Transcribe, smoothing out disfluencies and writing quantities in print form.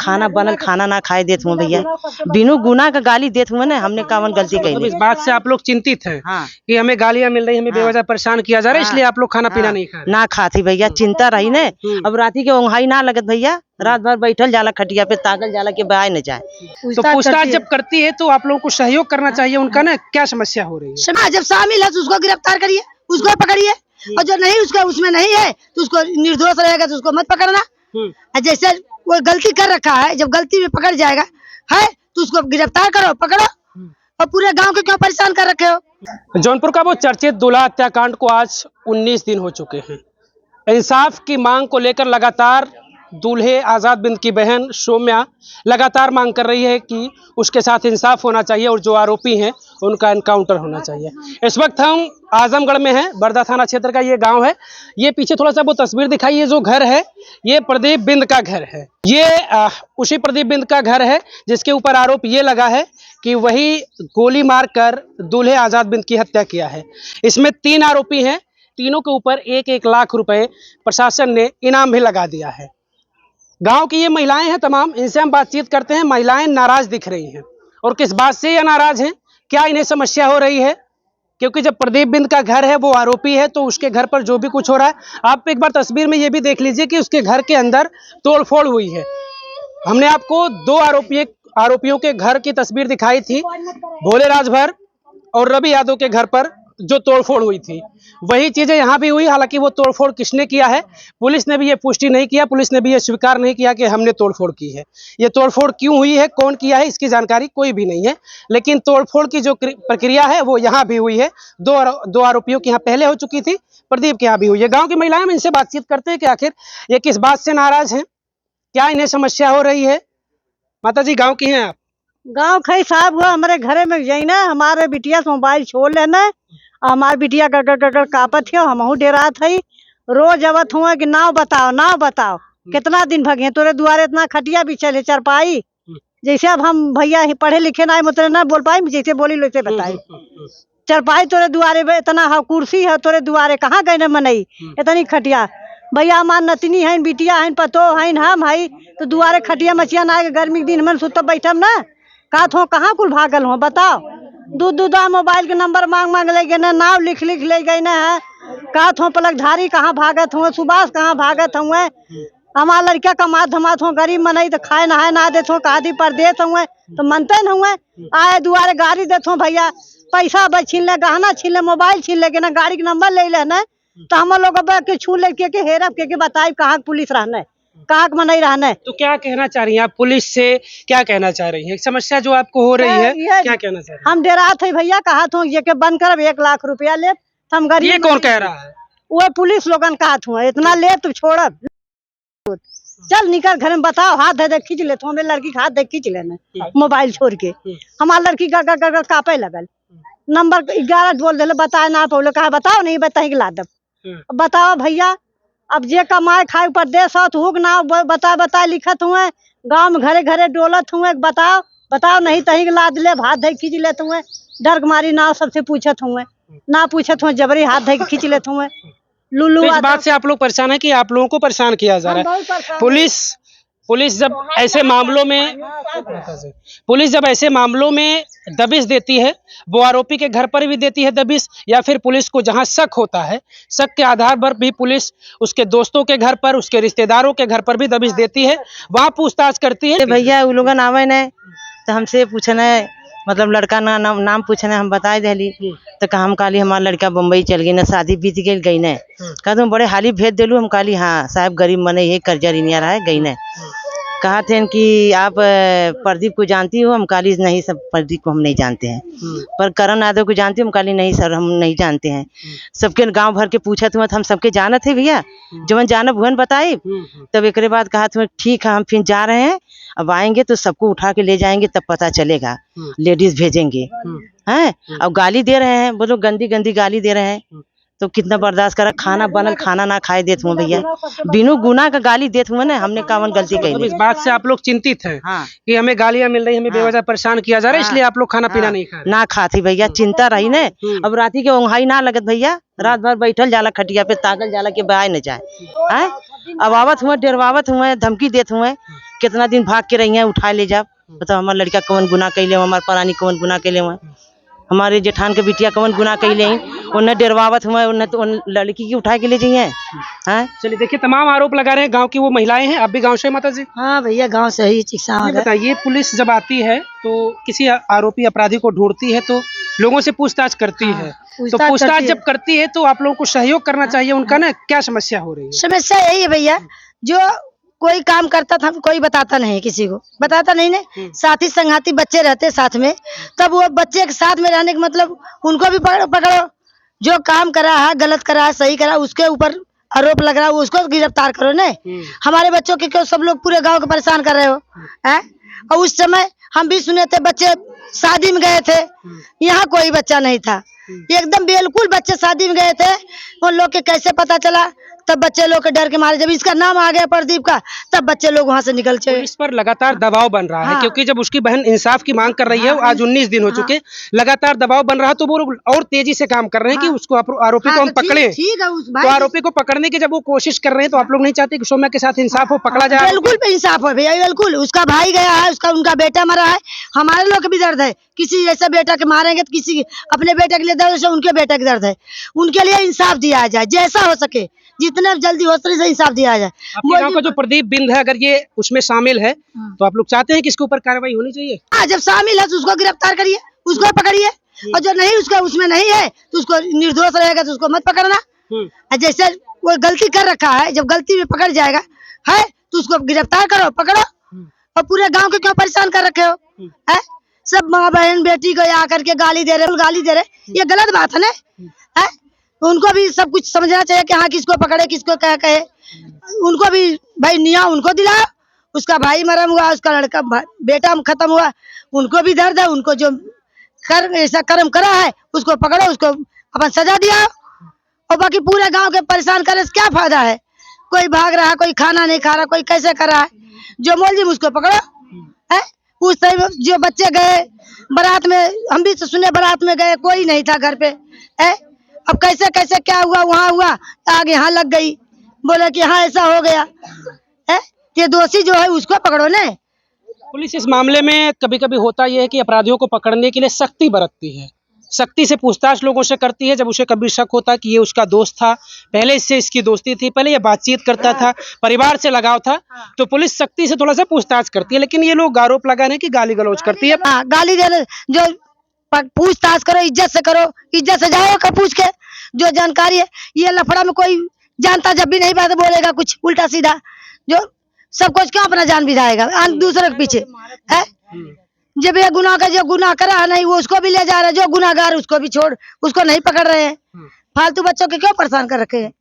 खाना बनल खाना ना खाए देत हुआ भैया, बिनु गुना का गाली देत हुआ ना, हमने कावन गलती मतलब कही। इस बात से आप लोग चिंतित हैं हाँ कि हमें गालियां मिल रही, हमें बेवजह परेशान किया जा रहा है, इसलिए आप लोग खाना पीना नहीं खा रहे। ना खाती भैया, चिंता रही ने। अब राती के ओंघाई ना लगत भैया, रात भर बैठल जाला खटिया पे, ताकल जाला के बहाय न जाए। तो पूछताछ जब करती है तो आप लोगों को सहयोग करना चाहिए उनका ना, क्या समस्या हो रही है? जब शामिल है तो उसको गिरफ्तार करिए, उसको पकड़िए, और जो नहीं उसका उसमें नहीं है तो उसको निर्दोष रहेगा तो उसको मत पकड़ना। जैसे वो गलती कर रखा है, जब गलती में पकड़ जाएगा है तो उसको गिरफ्तार करो, पकड़ो, और पूरे गांव को क्यों परेशान कर रखे हो। जौनपुर का वो चर्चित दूल्हा हत्याकांड को आज 19 दिन हो चुके हैं। इंसाफ की मांग को लेकर लगातार दूल्हे आजाद बिंद की बहन सौम्या लगातार मांग कर रही है कि उसके साथ इंसाफ होना चाहिए और जो आरोपी हैं उनका एनकाउंटर होना चाहिए। इस वक्त हम आजमगढ़ में हैं, बरदा थाना क्षेत्र का ये गांव है। ये पीछे थोड़ा सा वो तस्वीर दिखाई, ये जो घर है ये प्रदीप बिंद का घर है। ये उसी प्रदीप बिंद का घर है जिसके ऊपर आरोप ये लगा है कि वही गोली मारकर दूल्हे आजाद बिंद की हत्या किया है। इसमें 3 आरोपी हैं, तीनों के ऊपर 1-1 लाख रुपए प्रशासन ने इनाम भी लगा दिया है। गांव की ये महिलाएं हैं तमाम, इनसे हम बातचीत करते हैं। महिलाएं नाराज दिख रही हैं, और किस बात से ये नाराज हैं, क्या इन्हें समस्या हो रही है? क्योंकि जब प्रदीप बिंद का घर है, वो आरोपी है, तो उसके घर पर जो भी कुछ हो रहा है, आप एक बार तस्वीर में ये भी देख लीजिए कि उसके घर के अंदर तोड़फोड़ हुई है। हमने आपको 2 आरोपियों के घर की तस्वीर दिखाई थी, भोले राजभर और रवि यादव के घर पर जो तोड़फोड़ हुई थी, वही चीजें यहाँ भी हुई। हालांकि वो तोड़फोड़ किसने किया है, पुलिस ने भी ये पुष्टि नहीं किया, पुलिस ने भी ये स्वीकार नहीं किया कि हमने तोड़फोड़ की है। ये तोड़फोड़ क्यों हुई है, कौन किया है, इसकी जानकारी कोई भी नहीं है। लेकिन तोड़फोड़ की जो प्रक्रिया है वो यहाँ भी हुई है। 2 आरोपियों की यहाँ पहले हो चुकी थी, प्रदीप के यहाँ भी हुई है। गाँव की महिलाएं, इनसे बातचीत करते हैं कि आखिर ये किस बात से नाराज है, क्या इन्हें समस्या हो रही है। माता जी, गाँव की हैं आप? गांव खई साहब हुआ हमारे घरे में जाई ना, हमारे बिटिया से मोबाइल छोड़ लेना, हमार बिटिया गड़ कापत है, हमहू डेरात है। रोज आवत हुआ कि नाव बताओ कितना दिन भगे तोरे दुआरे इतना खटिया भी चले चरपाई। जैसे अब हम भैया पढ़े लिखे ना मतलब ना बोल पाई, जैसे बोली वैसे बताई। चरपाई तोरे दुआरे इतना है, कुर्सी है तोरे दुआरे, कहाँ गए न मनई इतनी खटिया। भैया हमार नतनी है, बिटिया है, पतो है, हम है, तो दुआरे खटिया मचिया ना, गर्मी के दिन में सुतब बैठब ना, कहाँ कुल भागल हो बताओ। दूध मोबाइल के नंबर मांग ले गए ना, नाव लिख ले गए ना है, कहत हो पलकधारी कहाँ भागत हुए, सुभाष कहाँ भागत हुए। हमार लड़का कमात धमात हो, गरीब मनई तो खाए नहाए ना देत हो, कादी पर देत हुए तो मनते न हुए। आए दुआरे गाड़ी देत हो भैया, पैसा बच छीन ले, गहना छीन ले, मोबाइल छीन ले ना, गाड़ी के नंबर ले लेना, तो हम लोग के छू ले के हेरब के बताए कहाँ पुलिस रहना, कहाँ में नहीं रहना है। तो क्या कहना चाह रही हैं आप, पुलिस से क्या कहना चाह रही हैं, समस्या जो आपको हो रही है क्या कहना चाह रही हैं? हम डेरात है भैया, कहा तो ये के बंद कर 1 लाख रुपया ले, हम गरीब। ये कौन कह रहा है? वो पुलिस लोगन कहा हुआ इतना ले तो छोड़ब, चल निकल घर में, बताओ हाथ दे खींच ले, तो हमें लड़की हाथ दे खींच लेना मोबाइल छोड़ के। हमारी लड़की गड़ कापे लगल, नंबर 11 बोल दे, बताए ना पौले, कहा बताओ नहीं बताए ला दब। बताओ भैया, अब जे कमाए खाए ऊपर देश हुक ना बता लिखत हुए, गाँव में घरे घरे डोलत हुए, बताओ नहीं तही लाद ले, हाथ धे खींच लेते हुए, डर मारी ना सबसे पूछत हुए, ना पूछत हुए, जबरी हाथ धे खींच लेते हुए। लुलू तो इस बात से आप लोग परेशान है कि आप लोगों को परेशान किया जा रहा है। पुलिस जब ऐसे मामलों में दबिश देती है, वो आरोपी के घर पर भी देती है दबिश, या फिर पुलिस को जहां शक होता है, शक के आधार पर भी पुलिस उसके दोस्तों के घर पर, उसके रिश्तेदारों के घर पर भी दबिश देती है, वहां पूछताछ करती है। भैया वो लोग आवे न तो हमसे पूछना है, मतलब लड़का ना नाम पूछना, हम बताए दिली तो कहा हम काली हमारा लड़का बम्बई चल गई ना, शादी बीत गई न, कहा तुम बड़े हाली भेज दिलू। हम काली हाँ साहब गरीब मने है, कर्जा रिनिया रहा है गई न। कहा थे कि आप प्रदीप को जानती हो, हम काली नहीं सब प्रदीप को हम नहीं जानते हैं, पर करण यादव को जानती हो, हम काली नहीं सर हम नहीं जानते हैं। सबके गांव भर के पूछत हुआ, हम सबके जानत है भैया, जब जानब हुआ बताई। तब एक बाद कहा तुम्हें ठीक है हम फिर जा रहे हैं, अब आएंगे तो सबको उठा के ले जाएंगे, तब पता चलेगा, लेडीज भेजेंगे हैं। अब गाली दे रहे हैं, बोलो गंदी गंदी गाली दे रहे हैं, तो कितना बर्दाश्त करा। खाना बनल खाना ना खाए देत हुआ भैया, बिनु गुना का गाली देत हुआ ना, हमने कावन गलती कही। इस बात से आप लोग चिंतित हैं कि हमें गालियां मिल रही, हमें बेवजह परेशान किया जा रहा है, इसलिए आप लोग खाना पीना नहीं खा रहे। ना खाती भैया, चिंता रही ने। अब राती के ओंघाई ना लगत भैया, रात भर बैठल जाला खटिया पे, ताकल जाला के बहाय न जाए। अब आवत हुए डरवावत हुए धमकी देत हुए कितना दिन भाग के रही हैं उठा ले जा बताओ हमारे लड़का कौन गुनाह कैले हमारे परानी कौन गुनाह कैले हुए हमारे जेठान के बिटिया कौन गुनाह कैले उन्हें डरवावत हुए उन्हें तो लड़की की उठा के ले जाइए। हाँ चलिए देखिए, तमाम आरोप लगा रहे हैं गांव की वो महिलाएं हैं। आप भी गांव से हैं माता जी? हाँ भैया गांव से ही चिकित्सा ये बताइए, पुलिस जब आती है तो किसी आरोपी अपराधी को ढूंढती है तो लोगों से पूछताछ करती है, तो पूछताछ जब करती है तो आप लोगों को सहयोग करना चाहिए उनका ना, क्या समस्या हो रही है? समस्या यही है भैया, जो कोई काम करता था कोई बताता नहीं, किसी को बताता नहीं ने साथी संगाती बच्चे रहते साथ में, तब वो बच्चे के साथ में रहने का मतलब उनको भी पकड़ो, जो काम करा है गलत करा है सही करा उसके ऊपर आरोप लग रहा है उसको गिरफ्तार करो ने। हमारे बच्चों के क्यों सब लोग पूरे गांव को परेशान कर रहे हो हैं? और उस समय हम भी सुने थे बच्चे शादी में गए थे, यहाँ कोई बच्चा नहीं था, एकदम बिल्कुल बच्चे शादी में गए थे, उन लोग के कैसे पता चला? तब बच्चे लोग के डर के मारे जब इसका नाम आ गया प्रदीप का तब बच्चे लोग वहाँ से निकल चले। इस पर लगातार दबाव बन रहा है क्योंकि जब उसकी बहन इंसाफ की मांग कर रही है, आज 19 दिन हो चुके, लगातार दबाव बन रहा है, तो वो और तेजी से काम कर रहे हैं कि उसको आरोपी को हम पकड़े। तो आरोपी को पकड़ने की जब वो कोशिश कर रहे हैं तो आप लोग नहीं चाहते कि सौम्या के साथ इंसाफ हो, पकड़ा जाए? बिल्कुल इंसाफ हो भैया, बिल्कुल। उसका भाई गया है, उसका उनका बेटा मरा है, हमारे लोग भी दर्द है, किसी जैसा बेटा के मारेंगे तो किसी अपने बेटे के लिए दर्द है, उनके बेटे के दर्द है, उनके लिए इंसाफ दिया जाए जैसा हो सके, जितने जल्दी हो सके इंसाफ दिया जाए। आपके गांव का जो प्रदीप बिंद है अगर ये उसमें शामिल है तो आप लोग चाहते हैं कि इसके ऊपर कार्रवाई होनी चाहिए? हाँ, जब शामिल है तो उसको गिरफ्तार करिए, उसको पकड़िए, और जो नहीं उसका उसमें नहीं है तो उसको निर्दोष रहेगा तो उसको मत पकड़ना। जैसे वो गलती कर रखा है, जब गलती में पकड़ जाएगा है तो उसको गिरफ्तार करो, पकड़ो, और पूरे गांव को क्यों परेशान कर रखे हो? है सब माँ बहन बेटी को आकर के गाली दे रहे, ये गलत बात है ना। है उनको भी सब कुछ समझना चाहिए कि हाँ किसको पकड़े किसको क्या कहे, उनको भी भाई न्याय उनको दिलाओ, उसका भाई मरम हुआ, उसका लड़का बेटा खत्म हुआ, उनको भी दर्द है, उनको जो ऐसा कर्म करा है उसको पकड़ो, उसको अपन सजा दिया, और बाकी पूरे गांव के परेशान करे से क्या फायदा है? कोई भाग रहा है, कोई खाना नहीं खा रहा, कोई कैसे कर रहा है, जो मुलजिम उसको पकड़ो। है उस टाइम जो बच्चे गए बारात में, हम भी सुने बारात में गए कोई नहीं था घर पे, है अब कैसे कैसे क्या हुआ, वहाँ हुआ आगे यहाँ लग गई, बोले कि हाँ ऐसा हो गया है, ये दोषी जो है उसको पकड़ो ने। पुलिस इस मामले में कभी कभी होता यह है कि अपराधियों को पकड़ने के लिए सख्ती बरतती है, सख्ती से पूछताछ लोगों से करती है। जब उसे कभी शक होता कि ये उसका दोस्त था, पहले इससे इसकी दोस्ती थी, पहले ये बातचीत करता था, परिवार से लगाव था, तो पुलिस सख्ती से थोड़ा सा पूछताछ करती है। लेकिन ये लोग आरोप लगा रहे हैं कि गाली गलौज करती है। गाली दे रहे, जो पूछताछ करो इज्जत से करो, इज्जत से जाओ का पूछ के, जो जानकारी है ये लफड़ा में कोई जानता जब भी नहीं बात बोलेगा कुछ उल्टा सीधा, जो सब कुछ क्यों अपना जान भी जाएगा दूसरे के पीछे है। जब ये गुनाह का जो गुनाह करा है नहीं वो उसको भी ले जा रहे हैं, जो गुनाहगार उसको भी छोड़, उसको नहीं पकड़ रहे हैं, फालतू बच्चों के क्यों परेशान कर रखे हैं?